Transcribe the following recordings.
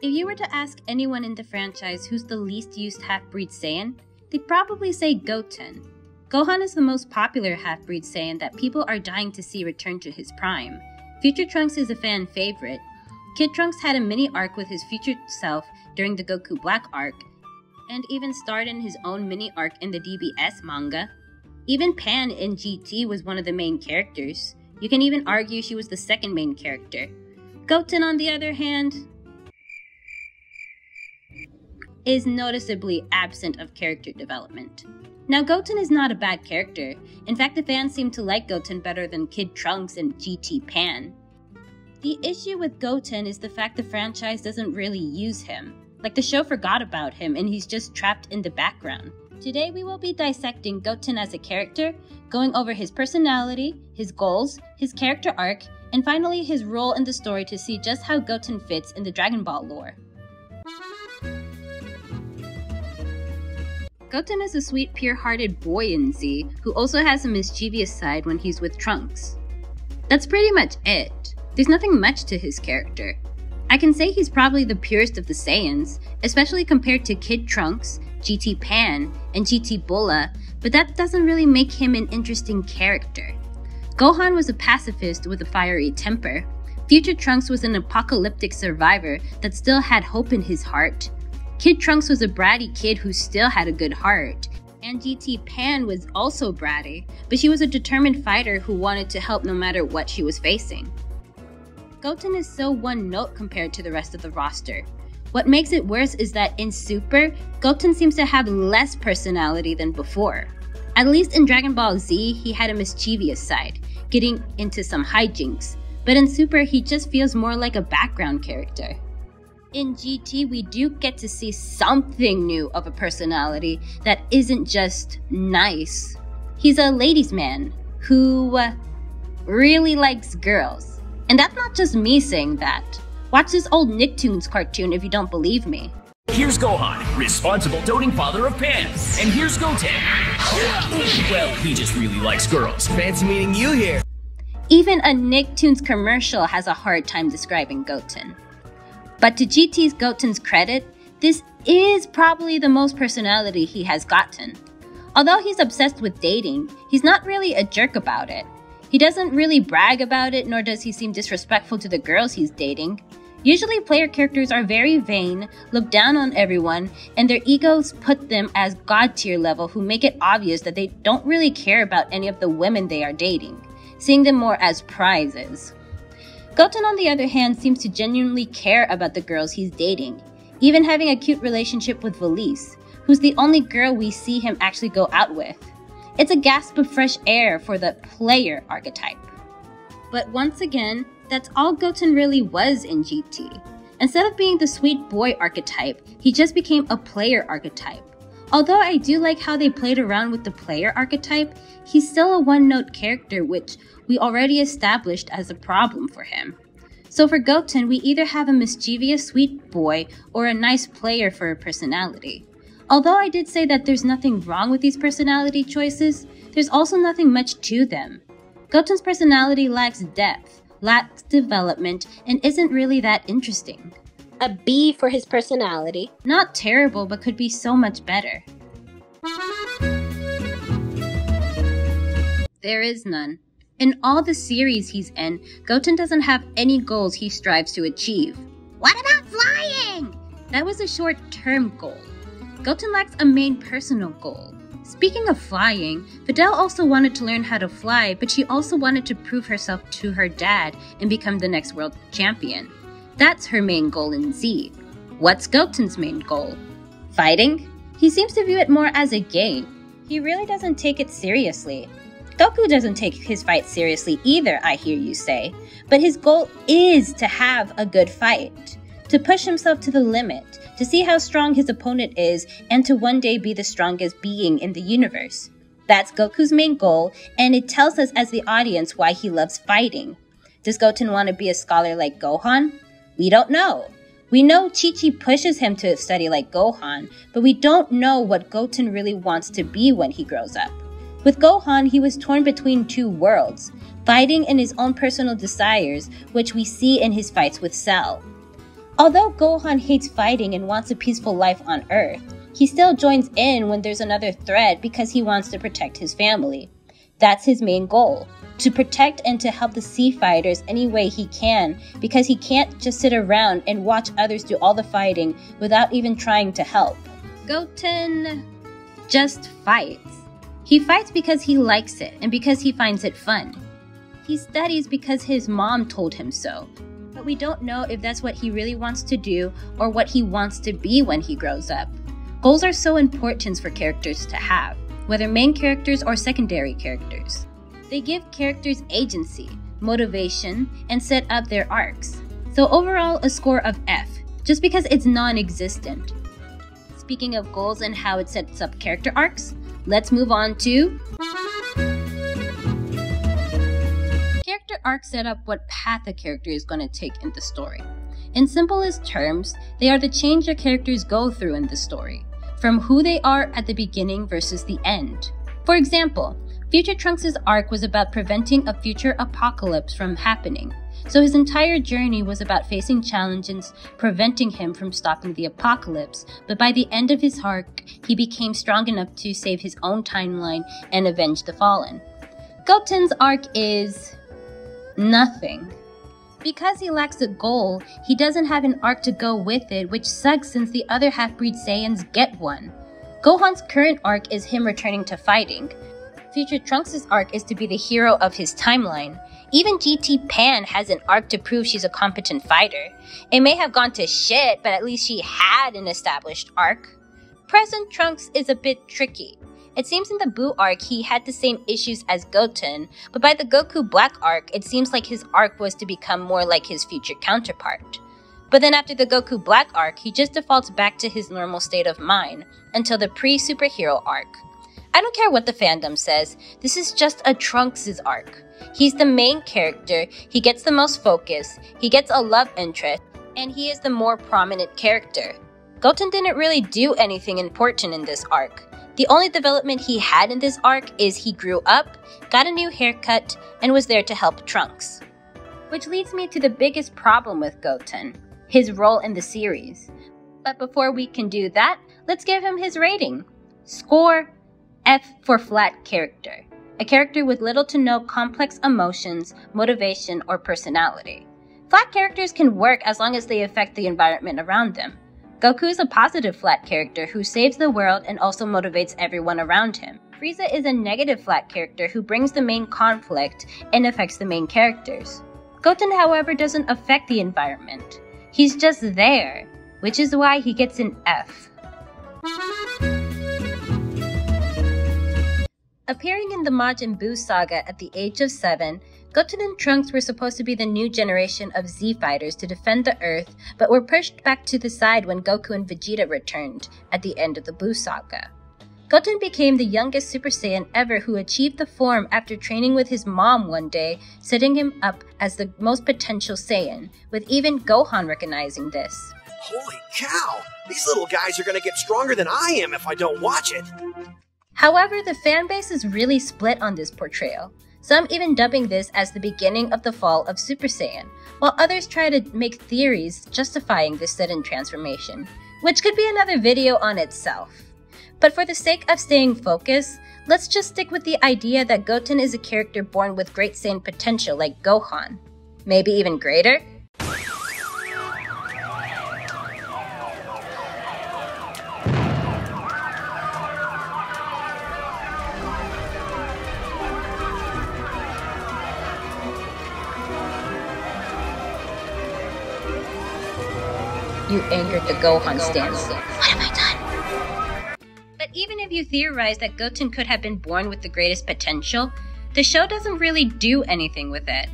If you were to ask anyone in the franchise who's the least used half-breed Saiyan, they'd probably say Goten. Gohan is the most popular half-breed Saiyan that people are dying to see return to his prime. Future Trunks is a fan favorite. Kid Trunks had a mini arc with his future self during the Goku Black arc, and even starred in his own mini arc in the DBS manga. Even Pan in GT was one of the main characters. You can even argue she was the second main character. Goten, on the other hand, is noticeably absent of character development. Now, Goten is not a bad character. In fact, the fans seem to like Goten better than Kid Trunks and GT Pan. The issue with Goten is the fact the franchise doesn't really use him. Like, the show forgot about him and he's just trapped in the background. Today we will be dissecting Goten as a character, going over his personality, his goals, his character arc, and finally his role in the story to see just how Goten fits in the Dragon Ball lore. Goten is a sweet, pure-hearted boy in Z, who also has a mischievous side when he's with Trunks. That's pretty much it. There's nothing much to his character. I can say he's probably the purest of the Saiyans, especially compared to Kid Trunks, GT Pan, and GT Bulla, but that doesn't really make him an interesting character. Gohan was a pacifist with a fiery temper. Future Trunks was an apocalyptic survivor that still had hope in his heart. Kid Trunks was a bratty kid who still had a good heart. And GT Pan was also bratty, but she was a determined fighter who wanted to help no matter what she was facing. Goten is so one-note compared to the rest of the roster. What makes it worse is that in Super, Goten seems to have less personality than before. At least in Dragon Ball Z, he had a mischievous side, getting into some hijinks, but in Super, he just feels more like a background character. In GT, we do get to see something new of a personality that isn't just nice. He's a ladies' man who really likes girls. And that's not just me saying that. Watch this old Nicktoons cartoon if you don't believe me. Here's Gohan, responsible doting father of Pan. And here's Goten. Well, he just really likes girls. Fancy meeting you here. Even a Nicktoons commercial has a hard time describing Goten. But to GT's Goten's credit, this is probably the most personality he has gotten. Although he's obsessed with dating, he's not really a jerk about it. He doesn't really brag about it, nor does he seem disrespectful to the girls he's dating. Usually player characters are very vain, look down on everyone, and their egos put them as god tier level who make it obvious that they don't really care about any of the women they are dating, seeing them more as prizes. Goten, on the other hand, seems to genuinely care about the girls he's dating, even having a cute relationship with Valise, who's the only girl we see him actually go out with. It's a gasp of fresh air for the player archetype. But once again, that's all Goten really was in GT. Instead of being the sweet boy archetype, he just became a player archetype. Although I do like how they played around with the player archetype, he's still a one-note character, which we already established as a problem for him. So for Goten, we either have a mischievous sweet boy or a nice player for a personality. Although I did say that there's nothing wrong with these personality choices, there's also nothing much to them. Goten's personality lacks depth, lacks development, and isn't really that interesting. A B for his personality. Not terrible, but could be so much better. There is none. In all the series he's in, Goten doesn't have any goals he strives to achieve. What about flying? That was a short-term goal. Goten lacks a main personal goal. Speaking of flying, Videl also wanted to learn how to fly, but she also wanted to prove herself to her dad and become the next world champion. That's her main goal in Z. What's Goten's main goal? Fighting? He seems to view it more as a game. He really doesn't take it seriously. Goku doesn't take his fight seriously either, I hear you say, but his goal is to have a good fight, to push himself to the limit, to see how strong his opponent is, and to one day be the strongest being in the universe. That's Goku's main goal, and it tells us as the audience why he loves fighting. Does Goten want to be a scholar like Gohan? We don't know. We know Chi-Chi pushes him to study like Gohan, but we don't know what Goten really wants to be when he grows up. With Gohan, he was torn between two worlds, fighting in his own personal desires, which we see in his fights with Cell. Although Gohan hates fighting and wants a peaceful life on Earth, he still joins in when there's another threat because he wants to protect his family. That's his main goal, to protect and to help the Sea Fighters any way he can, because he can't just sit around and watch others do all the fighting without even trying to help. Goten just fights. He fights because he likes it and because he finds it fun. He studies because his mom told him so. But we don't know if that's what he really wants to do or what he wants to be when he grows up. Goals are so important for characters to have, whether main characters or secondary characters. They give characters agency, motivation, and set up their arcs. So overall, a score of F, just because it's non-existent. Speaking of goals and how it sets up character arcs, let's move on to character arcs set up what path a character is going to take in the story. In simplest terms, they are the change your characters go through in the story, from who they are at the beginning versus the end. For example, Future Trunks' arc was about preventing a future apocalypse from happening, so his entire journey was about facing challenges preventing him from stopping the apocalypse, but by the end of his arc, he became strong enough to save his own timeline and avenge the fallen. Goten's arc is nothing. Because he lacks a goal, he doesn't have an arc to go with it, which sucks since the other half-breed Saiyans get one. Gohan's current arc is him returning to fighting. Future Trunks' arc is to be the hero of his timeline. Even GT Pan has an arc to prove she's a competent fighter. It may have gone to shit, but at least she had an established arc. Present Trunks is a bit tricky. It seems in the Buu arc he had the same issues as Goten, but by the Goku Black arc, it seems like his arc was to become more like his future counterpart. But then after the Goku Black arc, he just defaults back to his normal state of mind, until the pre-superhero arc. I don't care what the fandom says, this is just a Trunks' arc. He's the main character, he gets the most focus, he gets a love interest, and he is the more prominent character. Goten didn't really do anything important in this arc. The only development he had in this arc is he grew up, got a new haircut, and was there to help Trunks. Which leads me to the biggest problem with Goten, his role in the series. But before we can do that, let's give him his rating. Score F for flat character. A character with little to no complex emotions, motivation, or personality. Flat characters can work as long as they affect the environment around them. Goku is a positive flat character who saves the world and also motivates everyone around him. Frieza is a negative flat character who brings the main conflict and affects the main characters. Goten, however, doesn't affect the environment. He's just there, which is why he gets an F. Appearing in the Majin Buu saga at the age of 7, Goten and Trunks were supposed to be the new generation of Z fighters to defend the Earth, but were pushed back to the side when Goku and Vegeta returned at the end of the Buu saga. Goten became the youngest Super Saiyan ever who achieved the form after training with his mom one day, setting him up as the most potential Saiyan, with even Gohan recognizing this. Holy cow! These little guys are gonna get stronger than I am if I don't watch it! However, the fanbase is really split on this portrayal, some even dubbing this as the beginning of the fall of Super Saiyan, while others try to make theories justifying this sudden transformation, which could be another video on itself. But for the sake of staying focused, let's just stick with the idea that Goten is a character born with great Saiyan potential like Gohan. Maybe even greater? You angered the Gohan stance. What have I done? But even if you theorize that Goten could have been born with the greatest potential, the show doesn't really do anything with it.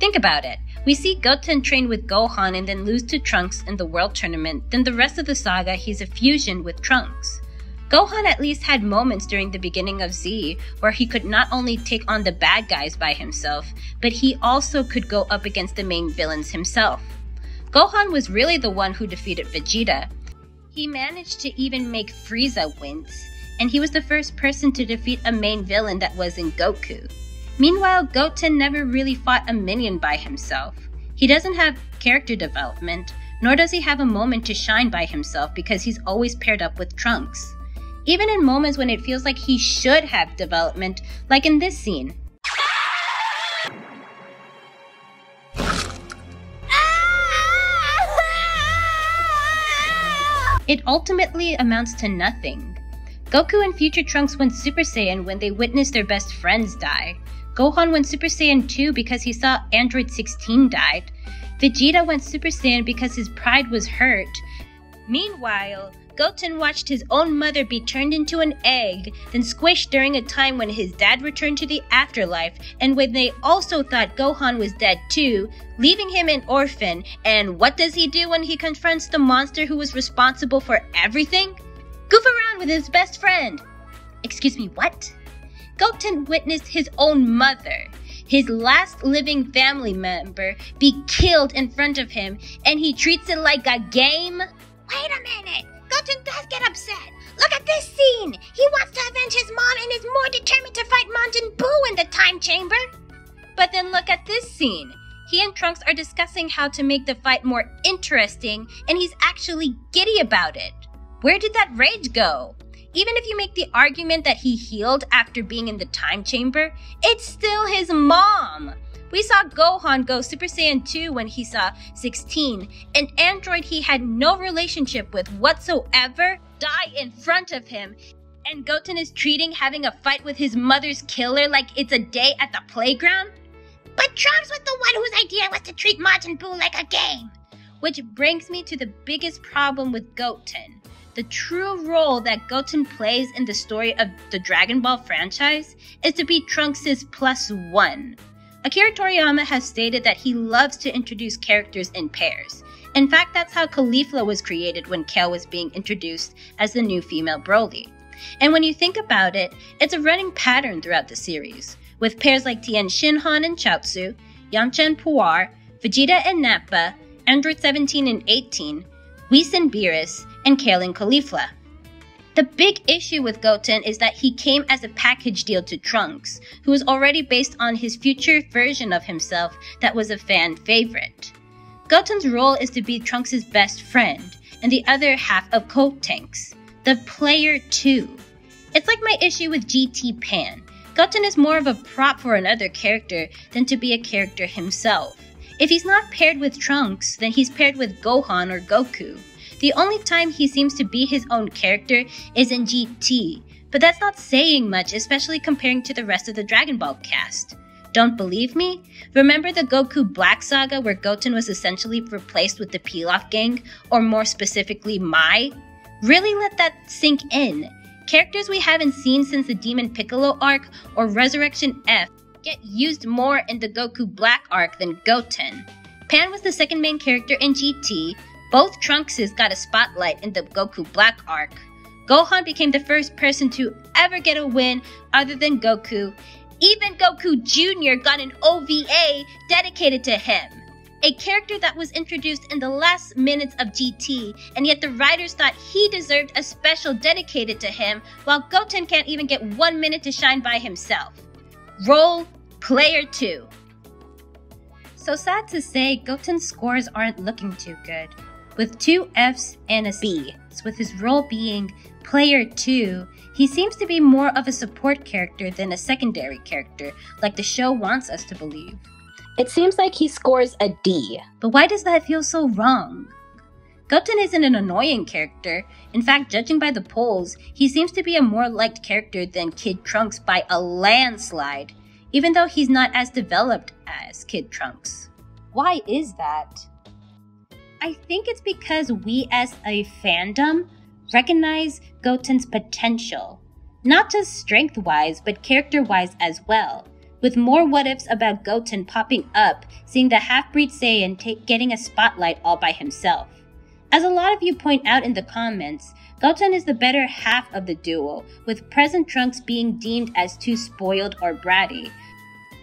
Think about it. We see Goten train with Gohan and then lose to Trunks in the World Tournament, then the rest of the saga he's a fusion with Trunks. Gohan at least had moments during the beginning of Z where he could not only take on the bad guys by himself, but he also could go up against the main villains himself. Gohan was really the one who defeated Vegeta. He managed to even make Frieza wince, and he was the first person to defeat a main villain that wasn't Goku. Meanwhile, Goten never really fought a minion by himself. He doesn't have character development, nor does he have a moment to shine by himself because he's always paired up with Trunks. Even in moments when it feels like he should have development, like in this scene. It ultimately amounts to nothing. Goku and future Trunks went Super Saiyan when they witnessed their best friends die. Gohan went Super Saiyan 2 because he saw Android 16 died. Vegeta went Super Saiyan because his pride was hurt. Meanwhile, Goten watched his own mother be turned into an egg, then squished during a time when his dad returned to the afterlife, and when they also thought Gohan was dead too, leaving him an orphan. And what does he do when he confronts the monster who was responsible for everything? Goof around with his best friend. Excuse me, what? Goten witnessed his own mother, his last living family member, be killed in front of him, and he treats it like a game? Wait a minute! Goten does get upset! Look at this scene! He wants to avenge his mom and is more determined to fight Majin Buu in the time chamber! But then look at this scene. He and Trunks are discussing how to make the fight more interesting, and he's actually giddy about it. Where did that rage go? Even if you make the argument that he healed after being in the time chamber, it's still his mom! We saw Gohan go Super Saiyan 2 when he saw 16, an android he had no relationship with whatsoever, die in front of him, and Goten is treating having a fight with his mother's killer like it's a day at the playground? But Trunks was the one whose idea was to treat Majin Buu like a game! Which brings me to the biggest problem with Goten. The true role that Goten plays in the story of the Dragon Ball franchise is to be Trunks' +1. Akira Toriyama has stated that he loves to introduce characters in pairs. In fact, that's how Caulifla was created when Kale was being introduced as the new female Broly. And when you think about it, it's a running pattern throughout the series, with pairs like Tien Shinhan and Chaozu, Yamcha and Puar, Vegeta and Nappa, Android 17 and 18, Whis and Beerus, and Kale and Caulifla. The big issue with Goten is that he came as a package deal to Trunks, who was already based on his future version of himself that was a fan favorite. Goten's role is to be Trunks' best friend, and the other half of Gotenks, the player 2. It's like my issue with GT Pan. Goten is more of a prop for another character than to be a character himself. If he's not paired with Trunks, then he's paired with Gohan or Goku. The only time he seems to be his own character is in GT, but that's not saying much, especially comparing to the rest of the Dragon Ball cast. Don't believe me? Remember the Goku Black Saga where Goten was essentially replaced with the Pilaf gang, or more specifically Mai? Really let that sink in. Characters we haven't seen since the Demon Piccolo arc or Resurrection F get used more in the Goku Black arc than Goten. Pan was the second main character in GT. Both Trunkses got a spotlight in the Goku Black arc. Gohan became the first person to ever get a win other than Goku. Even Goku Jr. got an OVA dedicated to him. A character that was introduced in the last minutes of GT, and yet the writers thought he deserved a special dedicated to him, while Goten can't even get 1 minute to shine by himself. Role Player 2. So sad to say, Goten's scores aren't looking too good. With 2 Fs and a B, with his role being Player 2, he seems to be more of a support character than a secondary character, like the show wants us to believe. It seems like he scores a D. But why does that feel so wrong? Goten isn't an annoying character. In fact, judging by the polls, he seems to be a more liked character than Kid Trunks by a landslide, even though he's not as developed as Kid Trunks. Why is that? I think it's because we as a fandom recognize Goten's potential, not just strength-wise, but character-wise as well, with more what-ifs about Goten popping up, seeing the half-breed Saiyan getting a spotlight all by himself. As a lot of you point out in the comments, Goten is the better half of the duo, with present Trunks being deemed as too spoiled or bratty,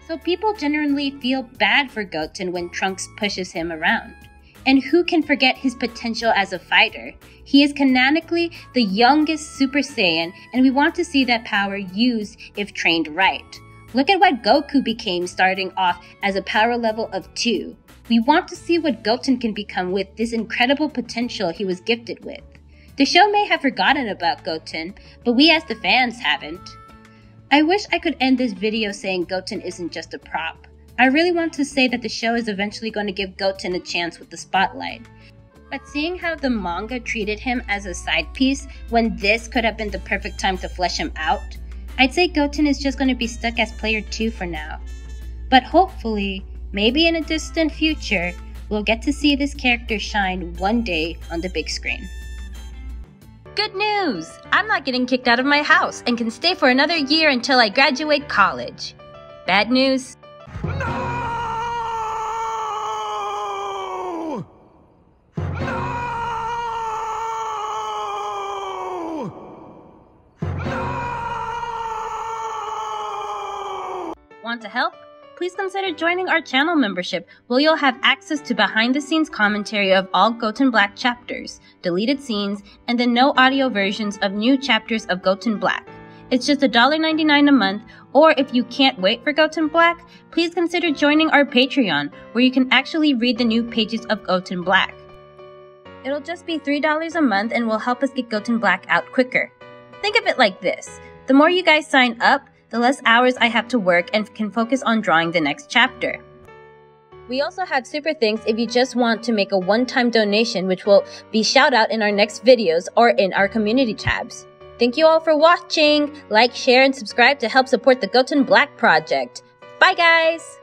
so people generally feel bad for Goten when Trunks pushes him around. And who can forget his potential as a fighter? He is canonically the youngest Super Saiyan, and we want to see that power used if trained right. Look at what Goku became starting off as a power level of 2. We want to see what Goten can become with this incredible potential he was gifted with. The show may have forgotten about Goten, but we as the fans haven't. I wish I could end this video saying Goten isn't just a prop. I really want to say that the show is eventually going to give Goten a chance with the spotlight. But seeing how the manga treated him as a side piece when this could have been the perfect time to flesh him out, I'd say Goten is just going to be stuck as player 2 for now. But hopefully, maybe in a distant future, we'll get to see this character shine one day on the big screen. Good news! I'm not getting kicked out of my house and can stay for another year until I graduate college. Bad news? No! No! No! Want to help? Please consider joining our channel membership, where you'll have access to behind-the-scenes commentary of all Goten Black chapters, deleted scenes, and the no-audio versions of new chapters of Goten Black. It's just $1.99 a month, or if you can't wait for Goten Black, please consider joining our Patreon, where you can actually read the new pages of Goten Black. It'll just be $3 a month and will help us get Goten Black out quicker. Think of it like this: the more you guys sign up, the less hours I have to work and can focus on drawing the next chapter. We also have super thanks if you just want to make a one-time donation, which will be shout out in our next videos or in our community tabs. Thank you all for watching. Like, share, and subscribe to help support the Goten Black project. Bye guys!